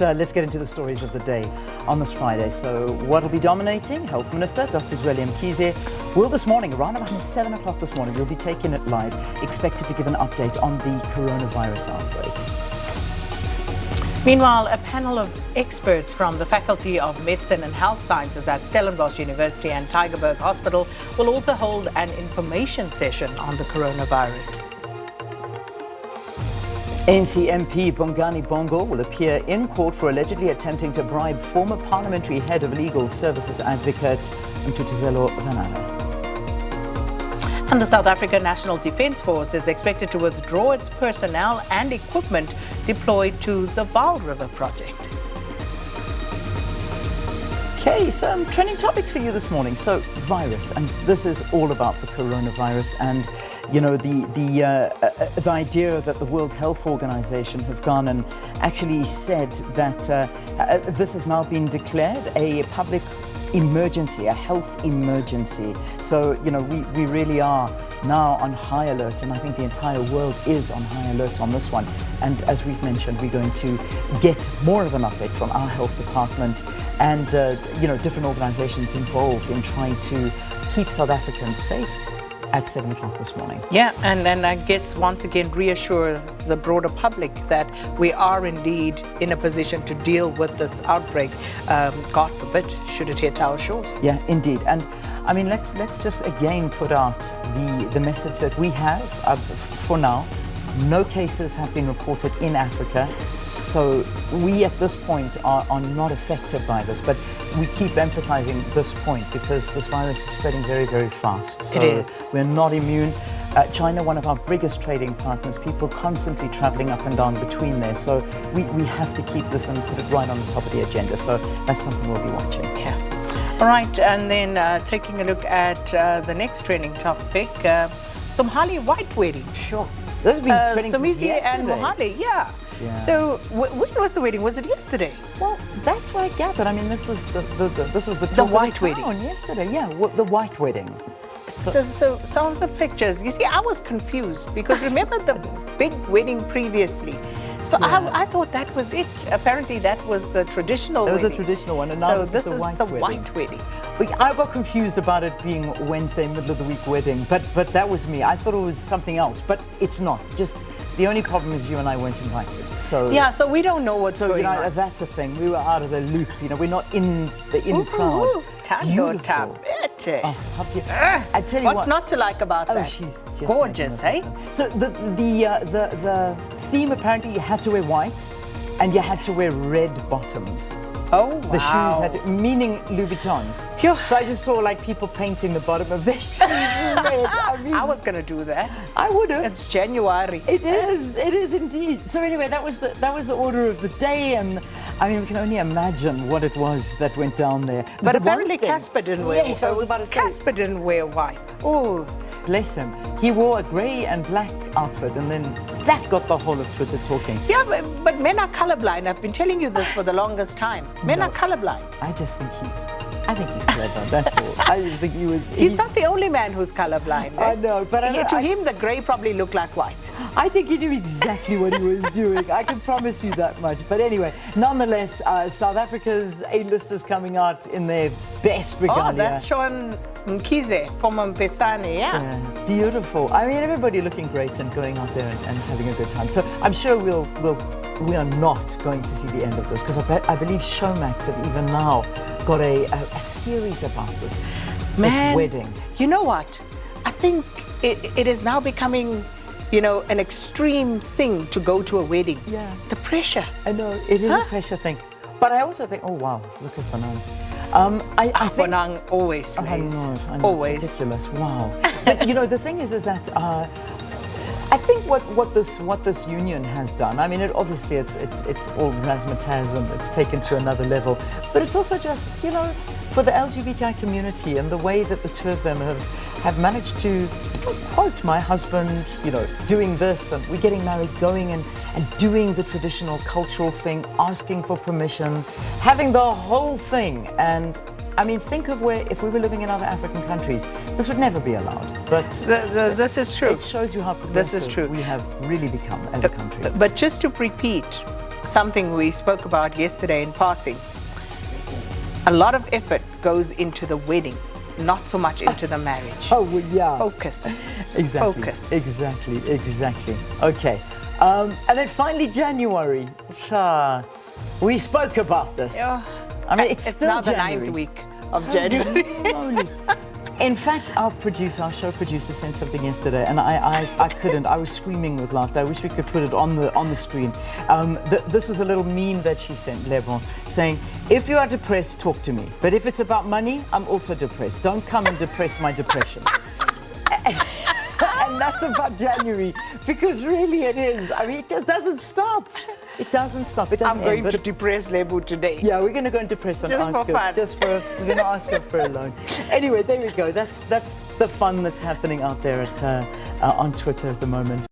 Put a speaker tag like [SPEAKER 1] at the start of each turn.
[SPEAKER 1] let's get into the stories of the day on this Friday. So what will be dominating? Health Minister Dr. Zweli Mkhize will this morning, around about 7 o'clock this morning, we'll be taking it live, expected to give an update on the coronavirus outbreak.
[SPEAKER 2] Meanwhile, a panel of experts from the Faculty of Medicine and Health Sciences at Stellenbosch University and Tygerberg Hospital will also hold an information session on the coronavirus.
[SPEAKER 1] ANC MP Bongani Bongo will appear in court for allegedly attempting to bribe former parliamentary head of legal services advocate Mtutuzelo Vanana.
[SPEAKER 2] And the South African National Defence Force is expected to withdraw its personnel and equipment deployed to the Vaal River project.
[SPEAKER 1] Okay, some trending topics for you this morning. So, virus, and this is all about the coronavirus, and you know the idea that the World Health Organization have gone and actually said that this has now been declared a public emergency, a health emergency. So, you know, we really are now on high alert, and I think the entire world is on high alert on this one. And as we've mentioned, we're going to get more of an update from our health department and, you know, different organizations involved in trying to keep South Africans safe at 7 o'clock this morning.
[SPEAKER 2] Yeah, and I guess once again reassure the broader public that we are indeed in a position to deal with this outbreak. God forbid, should it hit our shores.
[SPEAKER 1] Yeah, indeed. And I mean, let's just again put out the message that we have for now. No cases have been reported in Africa, so we at this point are not affected by this, but we keep emphasizing this point because this virus is spreading very, very fast. So
[SPEAKER 2] it is.
[SPEAKER 1] We're not immune. China, one of our biggest trading partners, people constantly traveling up and down between there, so we have to keep this and put it right on the top of the agenda, so that's something we'll be watching.
[SPEAKER 2] Yeah. All right, and then taking a look at the next trending topic, Somali white wedding.
[SPEAKER 1] Sure. This has been trending since yesterday.
[SPEAKER 2] And Mohali, yeah. So when was the wedding? Was it yesterday?
[SPEAKER 1] Well, that's what I gathered. I mean, this was the
[SPEAKER 2] white wedding
[SPEAKER 1] yesterday. Yeah, the white wedding.
[SPEAKER 2] So some of the pictures. You see, I was confused because remember the big wedding previously. So yeah. I thought that was it. Apparently, that was the traditional wedding.
[SPEAKER 1] That was the traditional one, and now this is the
[SPEAKER 2] white wedding.
[SPEAKER 1] I got confused about it being Wednesday, middle of the week wedding, but that was me. I thought it was something else, but it's not. Just the only problem is you and I weren't invited. So
[SPEAKER 2] yeah, so we don't know what's going on.
[SPEAKER 1] That's a thing. We were out of the loop. You know, we're not in the crowd.
[SPEAKER 2] Beautiful.
[SPEAKER 1] I tell you
[SPEAKER 2] what's not to like about that?
[SPEAKER 1] Oh, she's just
[SPEAKER 2] gorgeous, hey?
[SPEAKER 1] So the theme apparently you had to wear white, and you had to wear red bottoms.
[SPEAKER 2] Oh, wow.
[SPEAKER 1] The shoes had to, meaning Louboutins. So I just saw like people painting the bottom of their shoes red.
[SPEAKER 2] I was going to do that.
[SPEAKER 1] I would have.
[SPEAKER 2] It's January.
[SPEAKER 1] It is indeed. So anyway, that was the order of the day, and I mean we can only imagine what it was that went down there.
[SPEAKER 2] But apparently Casper didn't wear.
[SPEAKER 1] Yes, I was about to say.
[SPEAKER 2] Casper didn't wear white. Oh,
[SPEAKER 1] bless him. He wore a grey and black outfit, and then that got the whole of Twitter talking.
[SPEAKER 2] Yeah, but men are colorblind. I've been telling you this for the longest time. Men are colorblind.
[SPEAKER 1] I think he's clever, that's all. I just think
[SPEAKER 2] he's not the only man who's colorblind.
[SPEAKER 1] I know, but
[SPEAKER 2] to him the grey probably looked like white.
[SPEAKER 1] I think he knew exactly what he was doing. I can promise you that much. But anyway, nonetheless, South Africa's A-listers coming out in their best regalia.
[SPEAKER 2] Oh, that's Sean Mkhize from Mpesane, yeah.
[SPEAKER 1] Beautiful. I mean, everybody looking great and going out there and having a good time. So I'm sure we are not going to see the end of this because I believe Showmax have even now got a series about this wedding.
[SPEAKER 2] You know what? I think it is now becoming, you know, an extreme thing to go to a wedding.
[SPEAKER 1] Yeah.
[SPEAKER 2] The pressure.
[SPEAKER 1] I know, it is a pressure thing. But I also think, oh wow, look at Fanang. I think
[SPEAKER 2] Fanang always slays.
[SPEAKER 1] I know,
[SPEAKER 2] always.
[SPEAKER 1] It's ridiculous. Wow. But you know, the thing is that I think what this union has done, I mean, it's all razzmatazz and it's taken to another level, but it's also just, you know, for the LGBTI community and the way that the two of them have managed to, quote, my husband, you know, doing this, and we're getting married, going and doing the traditional cultural thing, asking for permission, having the whole thing. And I mean, think of where, if we were living in other African countries, this would never be allowed. But
[SPEAKER 2] this is true.
[SPEAKER 1] It shows you how progressive we have really become as a country.
[SPEAKER 2] But just to repeat, something we spoke about yesterday in passing. A lot of effort goes into the wedding, not so much into the marriage.
[SPEAKER 1] Oh, well, yeah.
[SPEAKER 2] Focus.
[SPEAKER 1] Exactly.
[SPEAKER 2] Focus.
[SPEAKER 1] Exactly. Okay. And then finally, January. We spoke about this.
[SPEAKER 2] Yeah.
[SPEAKER 1] I mean, it's still
[SPEAKER 2] now the
[SPEAKER 1] January.
[SPEAKER 2] 9th week of January.
[SPEAKER 1] Holy. In fact, our show producer, sent something yesterday, and I couldn't. I was screaming with laughter. I wish we could put it on the screen. This was a little meme that she sent, Lebron, saying, "If you are depressed, talk to me. But if it's about money, I'm also depressed. Don't come and depress my depression." And that's about January, because really it is. I mean, it just doesn't stop. It doesn't stop. It doesn't
[SPEAKER 2] I'm going
[SPEAKER 1] end,
[SPEAKER 2] to depress Lebu today.
[SPEAKER 1] yeah, we're going to go and depress her.
[SPEAKER 2] Just for fun.
[SPEAKER 1] We're going to ask her for a loan. Anyway, there we go. That's the fun that's happening out there on Twitter at the moment.